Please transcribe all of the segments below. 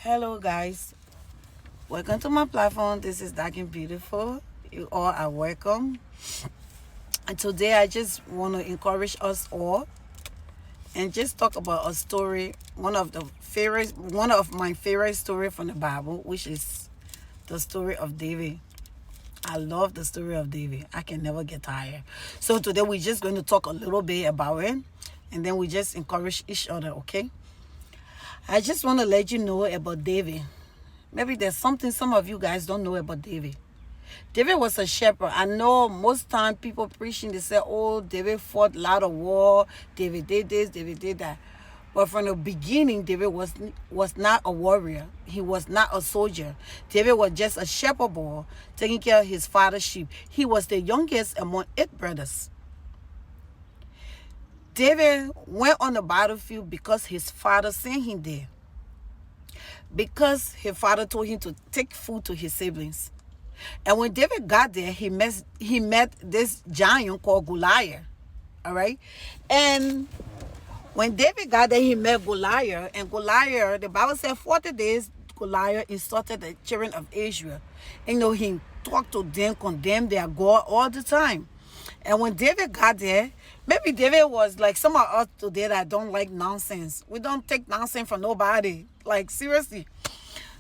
Hello guys, welcome to my platform. This is Dark and Beautiful. You all are welcome. And today I just want to encourage us all and just talk about a story, one of my favorite story from the Bible, which is the story of David. I love the story of David. I can never get tired. So today we're just going to talk a little bit about it, and then we just encourage each other, okay? I just want to let you know about David. Maybe there's something some of you guys don't know about David. David was a shepherd. I know most time people preaching, they say, oh, David fought a lot of war. David did this, David did that. But from the beginning, David was not a warrior. He was not a soldier. David was just a shepherd boy taking care of his father's sheep. He was the youngest among 8 brothers. David went on the battlefield because his father sent him there. Because his father told him to take food to his siblings. And when David got there, he met this giant called Goliath. All right? And when David got there, he met Goliath. And Goliath, the Bible said 40 days, Goliath insulted the children of Israel. And he talked to them, condemned their God all the time. And when David got there, maybe David was like some of us today that don't like nonsense. We don't take nonsense from nobody. Like, seriously.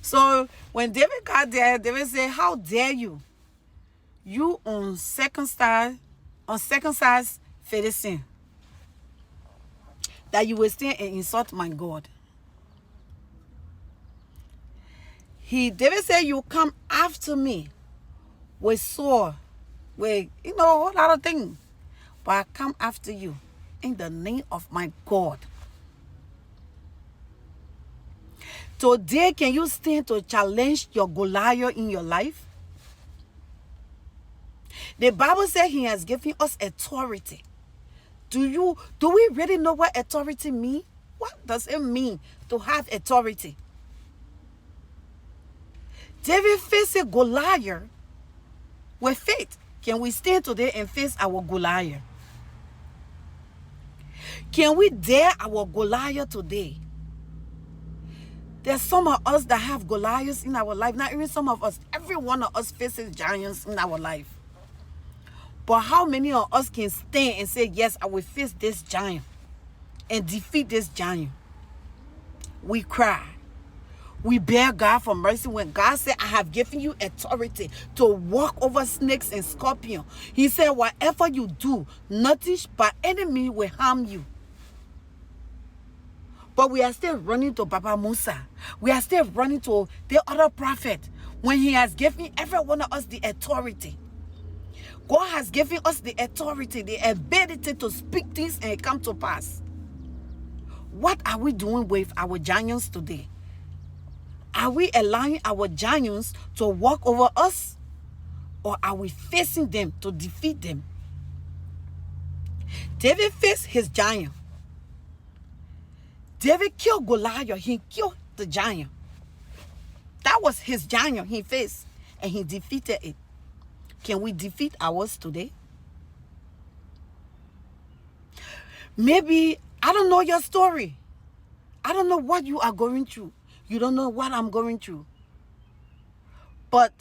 So when David got there, David said, how dare you? You on second size Philistine, that you will stand and insult my God. David said, you come after me with sword, with, a whole lot of things. But I come after you in the name of my God. Today, can you stand to challenge your Goliath in your life? The Bible says he has given us authority. Do we really know what authority means? What does it mean to have authority? David faced Goliath with faith. Can we stand today and face our Goliath? Can we dare our Goliath today? There's some of us that have Goliaths in our life. Not even some of us. Every one of us faces giants in our life. But how many of us can stand and say, yes, I will face this giant and defeat this giant? We cry. We beg God for mercy when God said, I have given you authority to walk over snakes and scorpions. He said, whatever you do, nothing but enemy will harm you. But we are still running to Baba Musa. We are still running to the other prophet when he has given every one of us the authority. God has given us the authority, the ability to speak things and it come to pass. What are we doing with our giants today? Are we allowing our giants to walk over us? Or are we facing them to defeat them? David faced his giant. David killed Goliath. He killed the giant. That was his giant he faced. And he defeated it. Can we defeat ours today? Maybe, I don't know your story. I don't know what you are going through. You don't know what I'm going through. But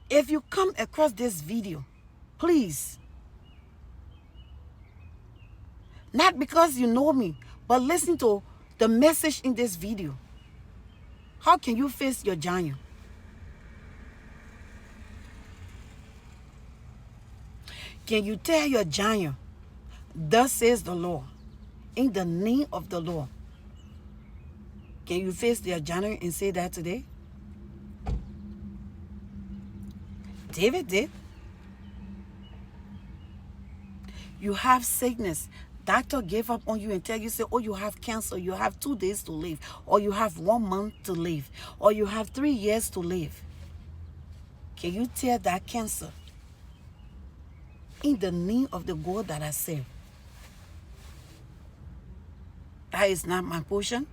if you come across this video, please, not because you know me, but listen to the message in this video. How can you face your giant? Can you tell your giant, thus says the Lord, in the name of the Lord? Can you face your giant and say that today? David did. You have sickness. Doctor gave up on you and tell you, say, oh, you have cancer. You have 2 days to live. Or you have 1 month to live. Or you have 3 years to live. Can you tell that cancer, in the name of the God that I serve, that is not my portion?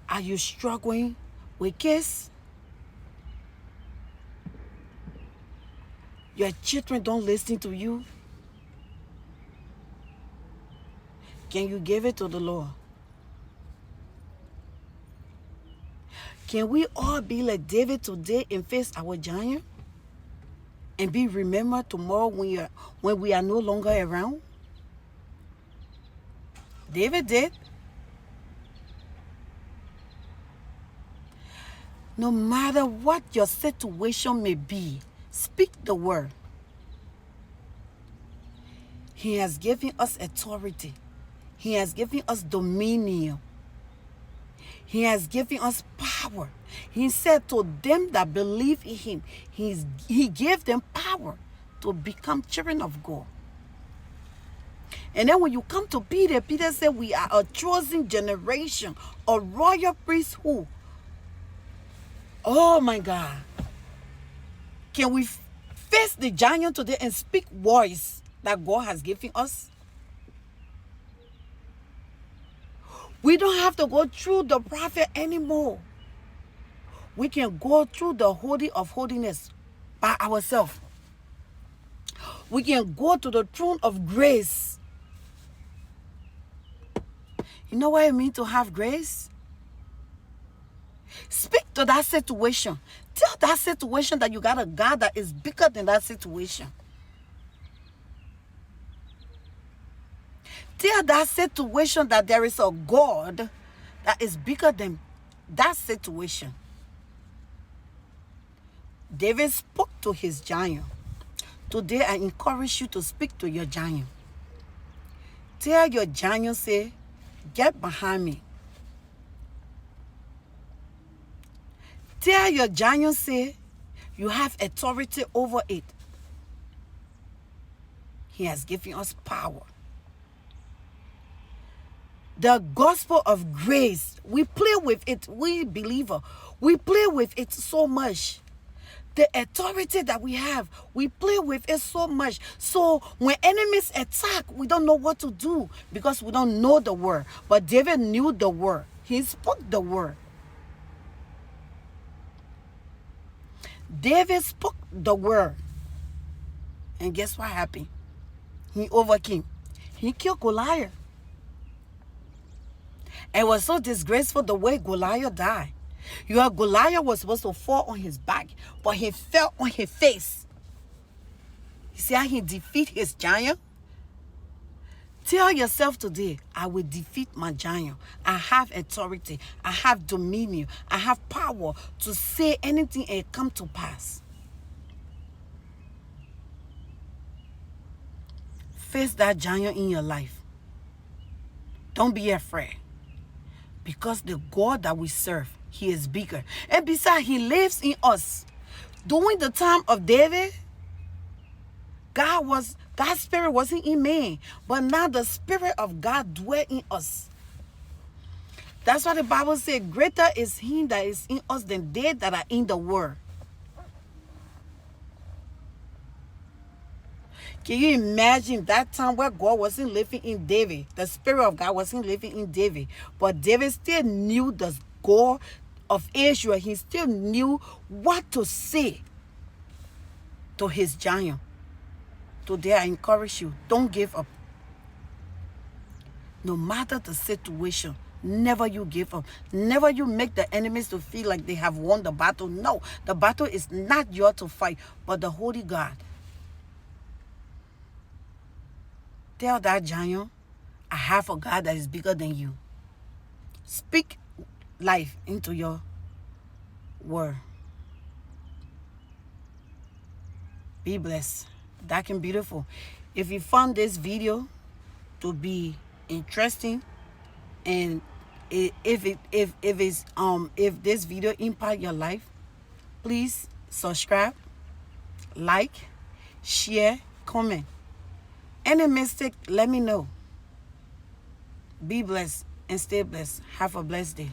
Are you struggling with kids? Your children don't listen to you. Can you give it to the Lord? Can we all be like David today and face our giant? And be remembered tomorrow when we are no longer around? David did. No matter what your situation may be, speak the word. He has given us authority. He has given us dominion. He has given us power. He said to them that believe in him, he gave them power to become children of God. And then when you come to Peter, Peter said we are a chosen generation, a royal priesthood. Oh my God. Can we face the giant today and speak words that God has given us? We don't have to go through the prophet anymore. We can go through the Holy of Holiness by ourselves. We can go to the throne of grace. You know what it means to have grace? Speak to that situation. Tell that situation that you got a God that is bigger than that situation. Tell that situation that there is a God that is bigger than that situation. David spoke to his giant. Today I encourage you to speak to your giant. Tell your giant, say, get behind me. Tell your giant, say, you have authority over it. He has given us power. The gospel of grace, we play with it, we believer. We play with it so much. The authority that we have, we play with it so much. So when enemies attack, we don't know what to do because we don't know the word. But David knew the word. He spoke the word. David spoke the word. And guess what happened? He overcame. He killed Goliath. It was so disgraceful the way Goliath died. Your Goliath was supposed to fall on his back, but he fell on his face. You see how he defeated his giant? Tell yourself today, I will defeat my giant. I have authority. I have dominion. I have power to say anything and come to pass. Face that giant in your life. Don't be afraid. Because the God that we serve, he is bigger. And besides, he lives in us. During the time of David, God's spirit wasn't in man. But now the spirit of God dwells in us. That's why the Bible says, greater is he that is in us than they that are in the world. Can you imagine that time where God wasn't living in David? The Spirit of God wasn't living in David. But David still knew the God of Israel. He still knew what to say to his giant. Today I encourage you, don't give up. No matter the situation, never you give up. Never you make the enemies to feel like they have won the battle. No, the battle is not yours to fight, but the Holy God. Tell that giant, I have a God that is bigger than you. Speak life into your word. Be blessed. Dark and beautiful. If you found this video to be interesting, and if this video impact your life, please subscribe, like, share, comment. Any mistake, let me know. Be blessed and stay blessed. Have a blessed day.